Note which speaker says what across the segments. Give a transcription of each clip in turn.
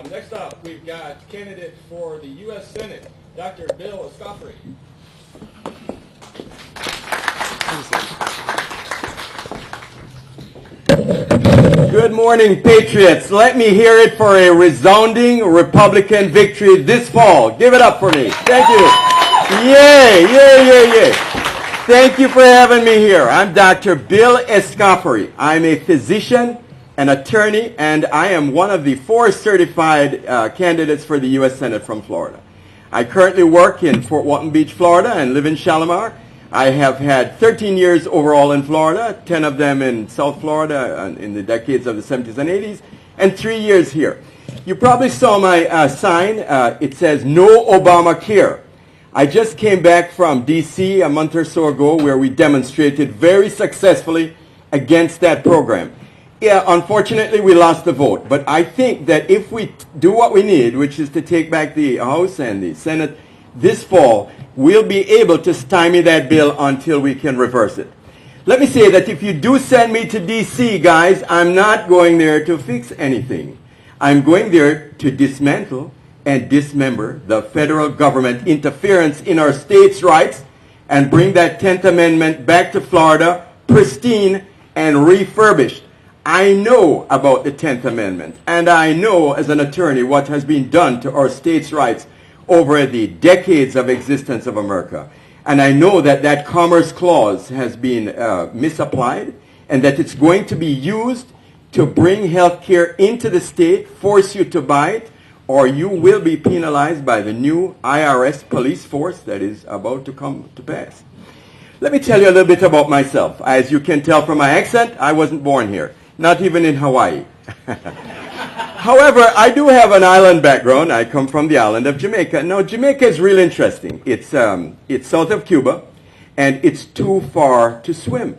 Speaker 1: Next up, we've got candidate for the U.S. Senate, Dr. Bill Escoffery.
Speaker 2: Good morning, Patriots. Let me hear it for a resounding Republican victory this fall. Give it up for me. Thank you. Yay, yay, yay, yay. Thank you for having me here. I'm Dr. Bill Escoffery. I'm a physician, an attorney, and I am one of the 4 certified candidates for the U.S. Senate from Florida. I currently work in Fort Walton Beach, Florida, and live in Shalimar. I have had 13 years overall in Florida, 10 of them in South Florida in the decades of the 70s and 80s, and 3 years here. You probably saw my sign. It says, No Obamacare. I just came back from D.C. a month or so ago where we demonstrated very successfully against that program. Yeah, unfortunately, we lost the vote. But I think that if we do what we need, which is to take back the House and the Senate this fall, we'll be able to stymie that bill until we can reverse it. Let me say that if you do send me to D.C., guys, I'm not going there to fix anything. I'm going there to dismantle and dismember the federal government interference in our states' rights and bring that 10th Amendment back to Florida pristine and refurbished. I know about the 10th Amendment, and I know as an attorney what has been done to our states' rights over the decades of existence of America. And I know that that Commerce Clause has been misapplied and that it's going to be used to bring health care into the state, force you to buy it, or you will be penalized by the new IRS police force that is about to come to pass. Let me tell you a little bit about myself. As you can tell from my accent, I wasn't born here, not even in Hawaii. However, I do have an island background. I come from the island of Jamaica. Now, Jamaica is real interesting. It's south of Cuba, and it's too far to swim.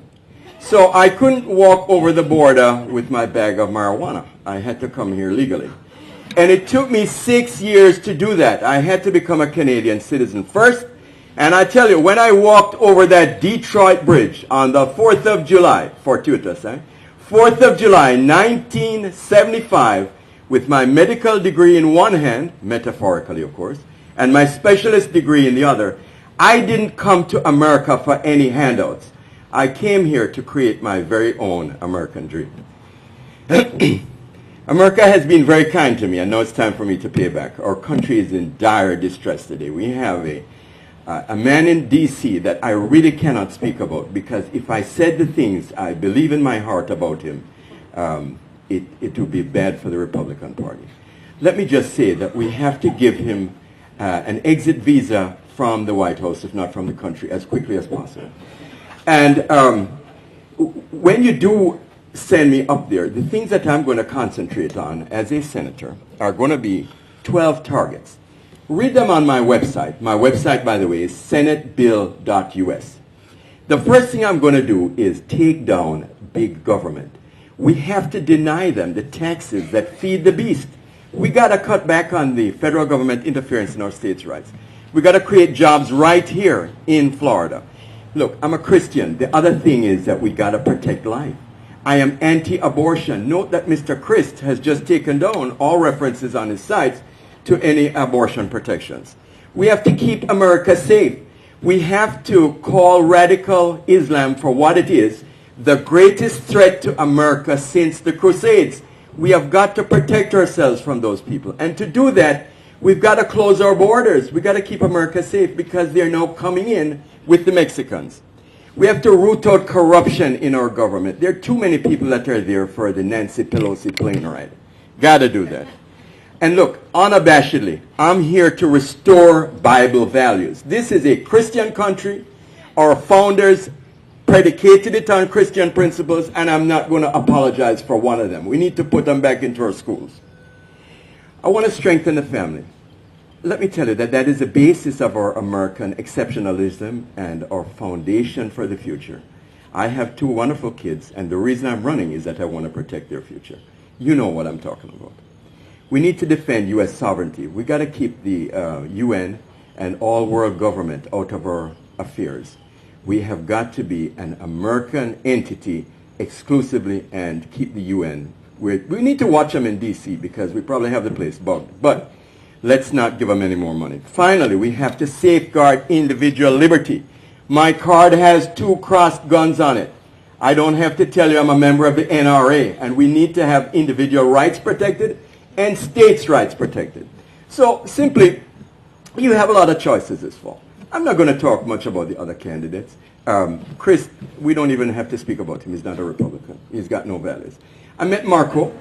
Speaker 2: So I couldn't walk over the border with my bag of marijuana. I had to come here legally. And it took me 6 years to do that. I had to become a Canadian citizen first. And I tell you, when I walked over that Detroit Bridge on the 4th of July, fortuitous, 4th of July, 1975, with my medical degree in one hand, metaphorically of course, and my specialist degree in the other, I didn't come to America for any handouts. I came here to create my very own American dream. America has been very kind to me, and now it's time for me to pay back. Our country is in dire distress today. We have a man in D.C. that I really cannot speak about, because if I said the things I believe in my heart about him, it would be bad for the Republican Party. Let me just say that we have to give him an exit visa from the White House, if not from the country, as quickly as possible. And when you do send me up there, the things that I'm going to concentrate on as a senator are going to be 12 targets. Read them on my website. My website, by the way, is senatebill.us. The first thing I'm going to do is take down big government. We have to deny them the taxes that feed the beast. We got to cut back on the federal government interference in our states' rights. We got to create jobs right here in Florida. Look, I'm a Christian. The other thing is that we got to protect life. I am anti-abortion. Note that Mr. Christ has just taken down all references on his sites to any abortion protections. We have to keep America safe. We have to call radical Islam for what it is, the greatest threat to America since the Crusades. We have got to protect ourselves from those people. And to do that, we've got to close our borders. We've got to keep America safe because they're now coming in with the Mexicans. We have to root out corruption in our government. There are too many people that are there for the Nancy Pelosi plane ride. Got to do that. And look, unabashedly, I'm here to restore Bible values. This is a Christian country. Our founders predicated it on Christian principles, and I'm not going to apologize for one of them. We need to put them back into our schools. I want to strengthen the family. Let me tell you that that is the basis of our American exceptionalism and our foundation for the future. I have 2 wonderful kids, and the reason I'm running is that I want to protect their future. You know what I'm talking about. We need to defend U.S. sovereignty. We got to keep the UN and all world government out of our affairs. We have got to be an American entity exclusively and keep the UN We need to watch them in D.C. because we probably have the place bugged. But let's not give them any more money. Finally, we have to safeguard individual liberty. My card has 2 crossed guns on it. I don't have to tell you I'm a member of the NRA, and we need to have individual rights protected and states' rights protected. So simply, you have a lot of choices this fall. I'm not going to talk much about the other candidates. Chris, we don't even have to speak about him. He's not a Republican. He's got no values. I met Marco.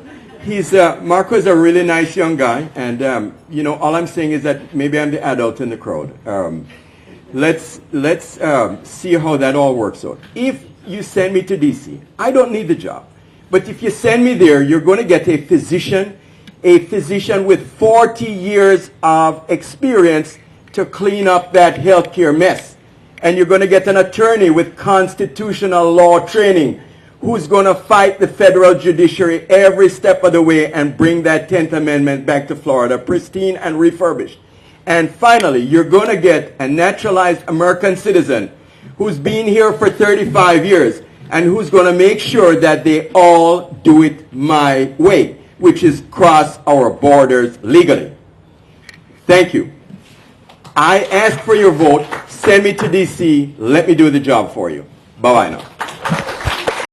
Speaker 2: Marco is a really nice young guy, and you know, all I'm saying is that maybe I'm the adult in the crowd. Let's see how that all works out. If you send me to D.C., I don't need the job. But if you send me there, you're going to get a physician with 40 years of experience to clean up that healthcare mess. And you're going to get an attorney with constitutional law training who's going to fight the federal judiciary every step of the way and bring that 10th Amendment back to Florida pristine and refurbished. And finally, you're going to get a naturalized American citizen who's been here for 35 years and who's going to make sure that they all do it my way, which is cross our borders legally. Thank you. I ask for your vote. Send me to D.C. Let me do the job for you. Bye-bye now.